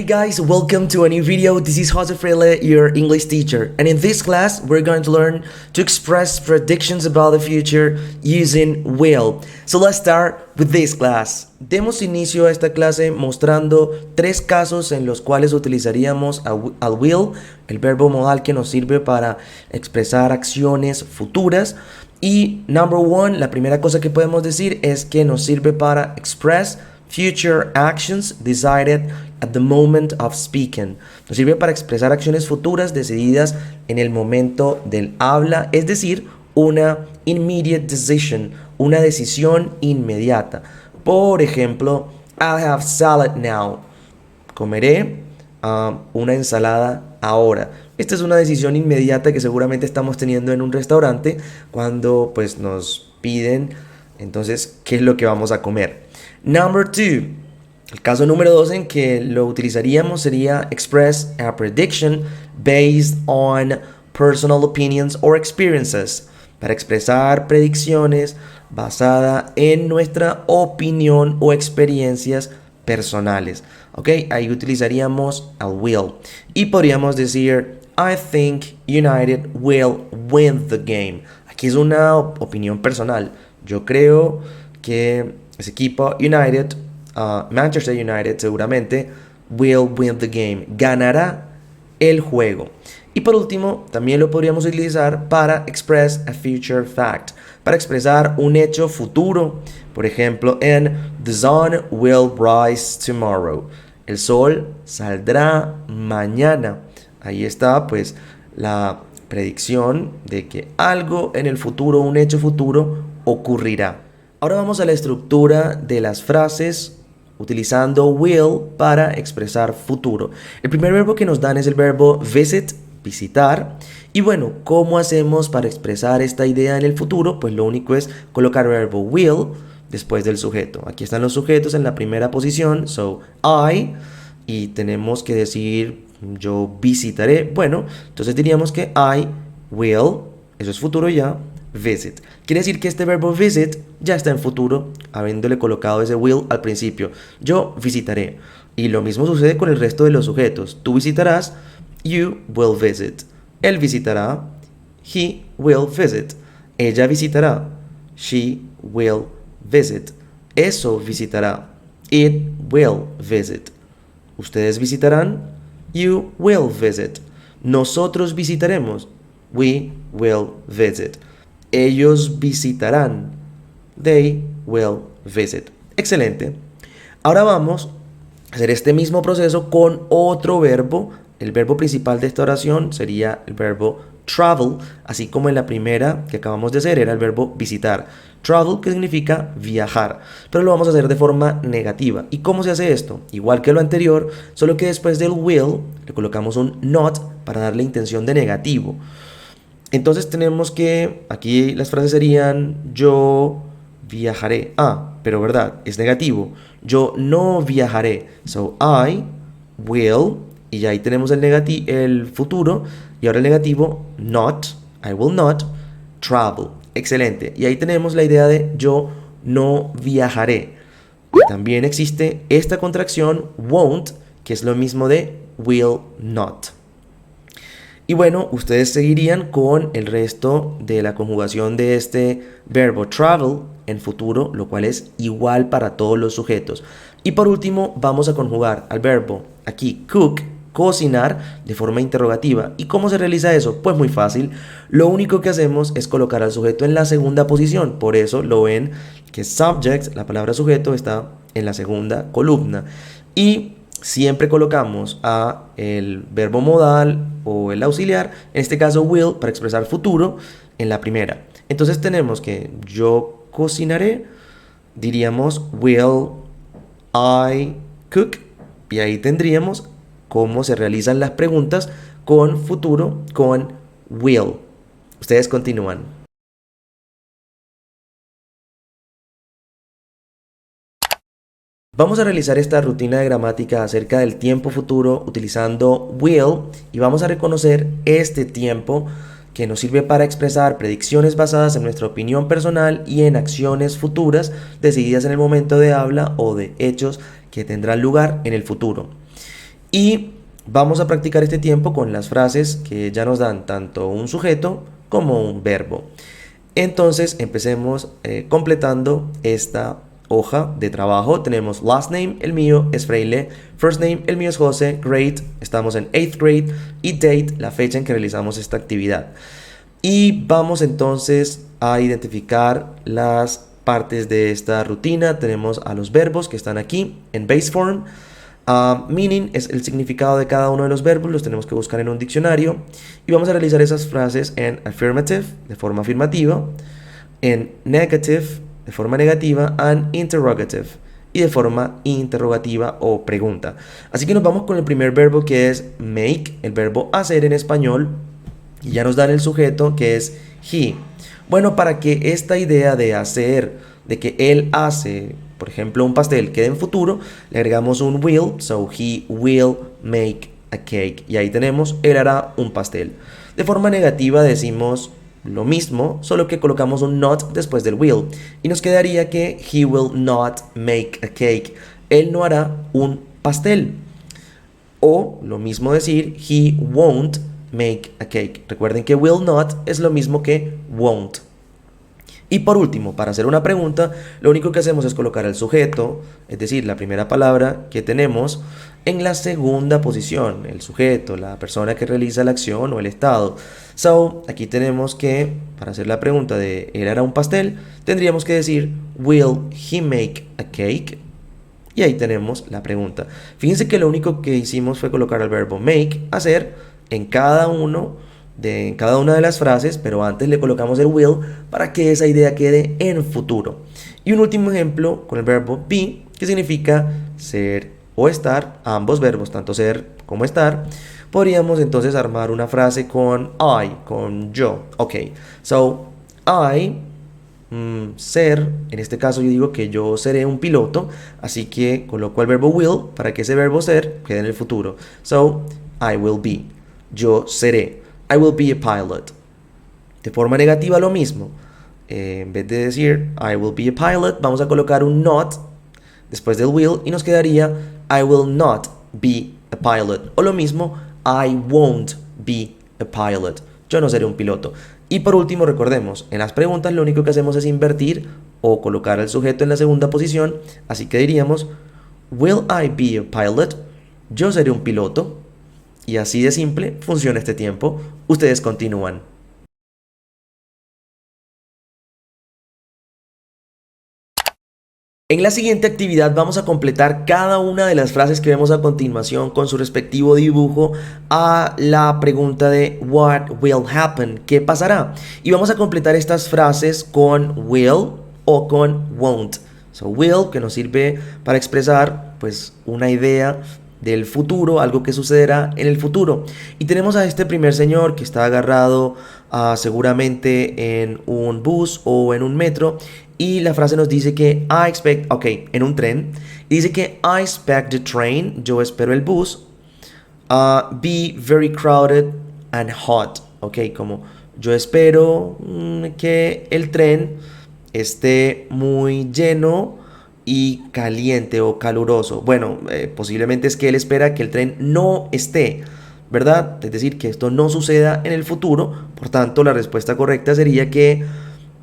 guys, welcome to a new video. This is Jose Freire, your English teacher. And in this class, we're going to learn to express predictions about the future using will. So let's start with this class. Demos inicio a esta clase mostrando tres casos en los cuales utilizaríamos al will, el verbo modal que nos sirve para expresar acciones futuras. Y number one, la primera cosa que podemos decir es que nos sirve para express future actions decided at the moment of speaking. Nos sirve para expresar acciones futuras decididas en el momento del habla, es decir, una immediate decision, una decisión inmediata. Por ejemplo, I'll have salad now. Comeré una ensalada ahora. Esta es una decisión inmediata que seguramente estamos teniendo en un restaurante cuando pues nos piden entonces qué es lo que vamos a comer. Number two, el caso número 2 en que lo utilizaríamos sería express a prediction based on personal opinions or experiences, para expresar predicciones basada en nuestra opinión o experiencias personales. Ok, ahí utilizaríamos al will y podríamos decir I think United will win the game. Aquí es una opinión personal. Yo creo que ese equipo United, Manchester United seguramente, will win the game, ganará el juego. Y por último, también lo podríamos utilizar para express a future fact, para expresar un hecho futuro. Por ejemplo, en the sun will rise tomorrow. El sol saldrá mañana. Ahí está pues la predicción de que algo en el futuro, un hecho futuro, ocurrirá. Ahora vamos a la estructura de las frases utilizando will para expresar futuro. El primer verbo que nos dan es el verbo visit, visitar. Y bueno, ¿cómo hacemos para expresar esta idea en el futuro? Pues lo único es colocar el verbo will después del sujeto. Aquí están los sujetos en la primera posición, so I, y tenemos que decir yo visitaré. Bueno, entonces diríamos que I will, eso es futuro ya, visit. Quiere decir que este verbo visit ya está en futuro, habiéndole colocado ese will al principio. Yo visitaré. Y lo mismo sucede con el resto de los sujetos. Tú visitarás, you will visit. Él visitará, he will visit. Ella visitará, she will visit. Eso visitará, it will visit. Ustedes visitarán, you will visit. Nosotros visitaremos, we will visit. Ellos visitarán, they will visit. Excelente. Ahora vamos a hacer este mismo proceso con otro verbo. El verbo principal de esta oración sería el verbo travel, así como en la primera que acabamos de hacer era el verbo visitar. Travel, que significa viajar, pero lo vamos a hacer de forma negativa. ¿Y cómo se hace esto? Igual que lo anterior, solo que después del will le colocamos un not para darle intención de negativo. Entonces tenemos que, aquí las frases serían yo viajaré. Pero verdad, es negativo. Yo no viajaré. So I will, y ahí tenemos el futuro, y ahora el negativo, not, I will not travel. Excelente. Y ahí tenemos la idea de yo no viajaré. Y también existe esta contracción won't, que es lo mismo de will not. Y bueno, ustedes seguirían con el resto de la conjugación de este verbo travel en futuro, lo cual es igual para todos los sujetos. Y por último, vamos a conjugar al verbo aquí cook, cocinar, de forma interrogativa. ¿Y cómo se realiza eso? Pues muy fácil. Lo único que hacemos es colocar al sujeto en la segunda posición. Por eso lo ven que subject, la palabra sujeto, está en la segunda columna. Y siempre colocamos a el verbo modal o el auxiliar, en este caso will, para expresar futuro, en la primera. Entonces tenemos que yo cocinaré, diríamos will I cook, y ahí tendríamos cómo se realizan las preguntas con futuro, con will. Ustedes continúan. Vamos a realizar esta rutina de gramática acerca del tiempo futuro utilizando will y vamos a reconocer este tiempo que nos sirve para expresar predicciones basadas en nuestra opinión personal y en acciones futuras decididas en el momento de habla o de hechos que tendrán lugar en el futuro. Y vamos a practicar este tiempo con las frases que ya nos dan tanto un sujeto como un verbo. Entonces empecemos completando esta hoja de trabajo. Tenemos last name, el mío es Freile, first name, el mío es José, grade, estamos en 8th grade, y date, la fecha en que realizamos esta actividad. Y vamos entonces a identificar las partes de esta rutina. Tenemos a los verbos que están aquí en base form. Meaning es el significado de cada uno de los verbos, los tenemos que buscar en un diccionario. Y vamos a realizar esas frases en affirmative, de forma afirmativa, en negative, de forma negativa, and interrogative, y de forma interrogativa o pregunta. Así que nos vamos con el primer verbo, que es make, el verbo hacer en español, y ya nos dan el sujeto, que es he. Bueno, para que esta idea de hacer, de que él hace, por ejemplo, un pastel, quede en futuro, le agregamos un will, so he will make a cake. Y ahí tenemos, él hará un pastel. De forma negativa decimos lo mismo, solo que colocamos un not después del will. Y nos quedaría que he will not make a cake. Él no hará un pastel. O lo mismo decir, he won't make a cake. Recuerden que will not es lo mismo que won't. Y por último, para hacer una pregunta, lo único que hacemos es colocar el sujeto, es decir, la primera palabra que tenemos, en la segunda posición, el sujeto, la persona que realiza la acción o el estado. So, aquí tenemos que, para hacer la pregunta de él hará un pastel, tendríamos que decir, will he make a cake? Y ahí tenemos la pregunta. Fíjense que lo único que hicimos fue colocar el verbo make, hacer, en cada una de las frases, pero antes le colocamos el will para que esa idea quede en futuro. Y un último ejemplo con el verbo be, que significa ser o estar, ambos verbos, tanto ser como estar. Podríamos entonces armar una frase con I, con yo. Ok, so I, ser, en este caso yo digo que yo seré un piloto, así que coloco el verbo will para que ese verbo ser quede en el futuro. So, I will be, yo seré. I will be a pilot. De forma negativa lo mismo. En vez de decir I will be a pilot, vamos a colocar un not después del will y nos quedaría I will not be a pilot. O lo mismo, I won't be a pilot. Yo no seré un piloto. Y por último, recordemos, en las preguntas lo único que hacemos es invertir o colocar al sujeto en la segunda posición. Así que diríamos, will I be a pilot? Yo seré un piloto. Y así de simple funciona este tiempo. Ustedes continúan. En la siguiente actividad vamos a completar cada una de las frases que vemos a continuación con su respectivo dibujo a la pregunta de what will happen, ¿qué pasará? Y vamos a completar estas frases con will o con won't. So will, que nos sirve para expresar pues una idea del futuro, algo que sucederá en el futuro. Y tenemos a este primer señor que está agarrado seguramente en un bus o en un metro. Y la frase nos dice que I expect, ok, en un tren. Y dice que I expect the train, yo espero el bus, be very crowded and hot. Ok, como yo espero que el tren esté muy lleno y caliente o caluroso. Bueno, posiblemente es que él espera que el tren no esté, ¿verdad? Es decir, que esto no suceda en el futuro. Por tanto, la respuesta correcta sería que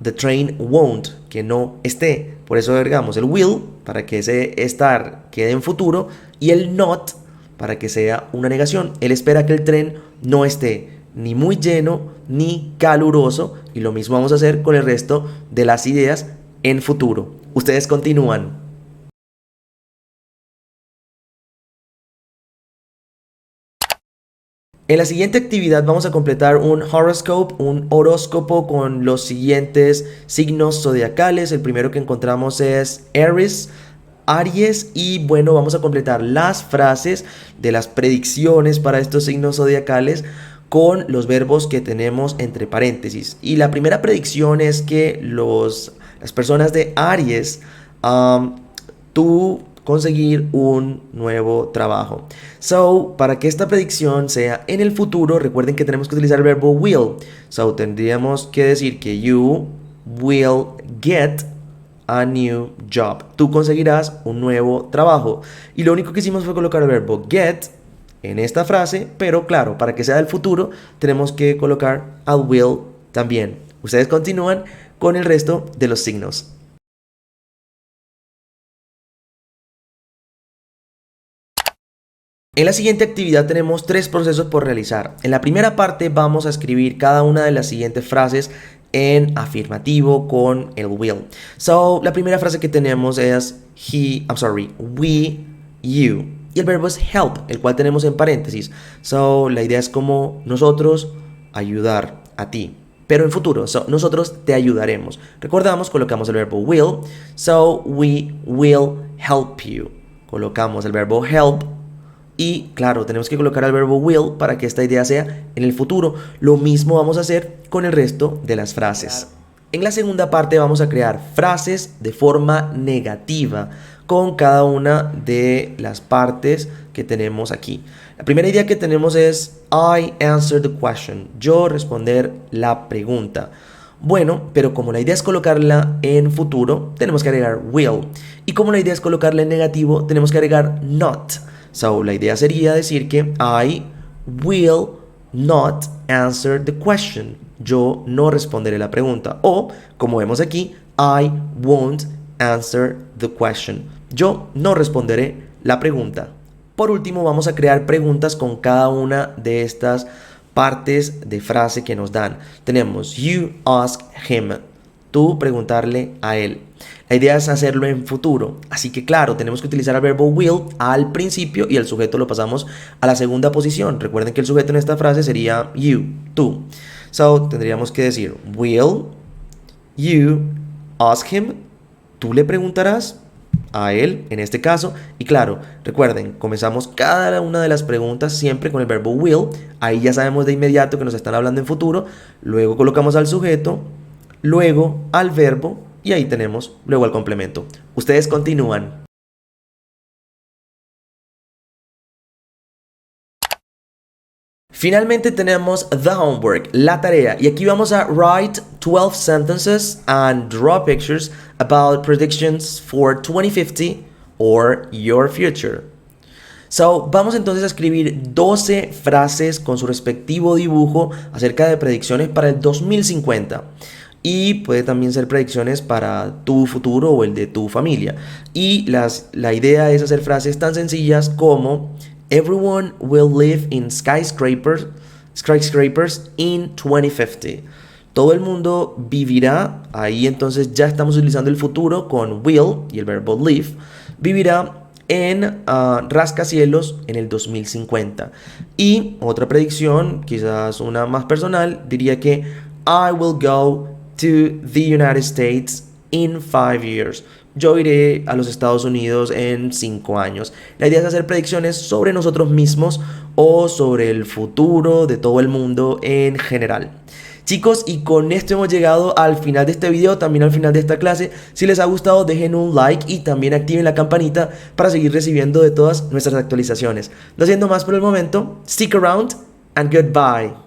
the train won't, que no esté. Por eso agregamos el will para que ese estar quede en futuro y el not para que sea una negación. Él espera que el tren no esté ni muy lleno ni caluroso, y lo mismo vamos a hacer con el resto de las ideas en futuro. Ustedes continúan. En la siguiente actividad vamos a completar un horoscope, un horóscopo con los siguientes signos zodiacales. El primero que encontramos es Aries, y bueno, vamos a completar las frases de las predicciones para estos signos zodiacales con los verbos que tenemos entre paréntesis. Y la primera predicción es que las personas de Aries, tú conseguir un nuevo trabajo. So, para que esta predicción sea en el futuro, recuerden que tenemos que utilizar el verbo will. So, tendríamos que decir que you will get a new job. Tú conseguirás un nuevo trabajo. Y lo único que hicimos fue colocar el verbo get en esta frase, pero claro, para que sea del futuro, tenemos que colocar al will también. Ustedes continúan con el resto de los signos. En la siguiente actividad tenemos 3 procesos por realizar. En la primera parte vamos a escribir cada una de las siguientes frases en afirmativo con el will. So, la primera frase que tenemos es we, you. Y el verbo es help, el cual tenemos en paréntesis. So, la idea es como nosotros ayudar a ti. Pero en futuro, so, nosotros te ayudaremos. Recordamos, colocamos el verbo will. So, we will help you. Colocamos el verbo help. Y claro, tenemos que colocar el verbo will para que esta idea sea en el futuro. Lo mismo vamos a hacer con el resto de las frases. En la segunda parte vamos a crear frases de forma negativa con cada una de las partes que tenemos aquí. La primera idea que tenemos es I answer the question. Yo responder la pregunta. Bueno, pero como la idea es colocarla en futuro, tenemos que agregar will. Y como la idea es colocarla en negativo, tenemos que agregar not. So, la idea sería decir que I will not answer the question. Yo no responderé la pregunta. O, como vemos aquí, I won't answer the question. Yo no responderé la pregunta. Por último, vamos a crear preguntas con cada una de estas partes de frase que nos dan. Tenemos you ask him. Tú preguntarle a él. La idea es hacerlo en futuro, así que claro, tenemos que utilizar el verbo will al principio y el sujeto lo pasamos a la segunda posición. Recuerden que el sujeto en esta frase sería you, tú. So, tendríamos que decir, will you ask him? Tú le preguntarás a él, en este caso. Y claro, recuerden, comenzamos cada una de las preguntas siempre con el verbo will. Ahí ya sabemos de inmediato que nos están hablando en futuro. Luego colocamos al sujeto, luego al verbo. Y ahí tenemos luego el complemento. Ustedes continúan. Finalmente tenemos the homework, la tarea. Y aquí vamos a write 12 sentences and draw pictures about predictions for 2050 or your future. So, vamos entonces a escribir 12 frases con su respectivo dibujo acerca de predicciones para el 2050. Y puede también ser predicciones para tu futuro o el de tu familia. Y la idea es hacer frases tan sencillas como everyone will live in skyscrapers in 2050. Todo el mundo vivirá, ahí entonces ya estamos utilizando el futuro con will y el verbo live, vivirá en rascacielos en el 2050. Y otra predicción, quizás una más personal, diría que I will go to the United States in 5 years. Yo iré a los Estados Unidos en 5 años. La idea es hacer predicciones sobre nosotros mismos o sobre el futuro de todo el mundo en general. Chicos, y con esto hemos llegado al final de este video, también al final de esta clase. Si les ha gustado, dejen un like y también activen la campanita para seguir recibiendo de todas nuestras actualizaciones. No siendo más por el momento, stick around and goodbye.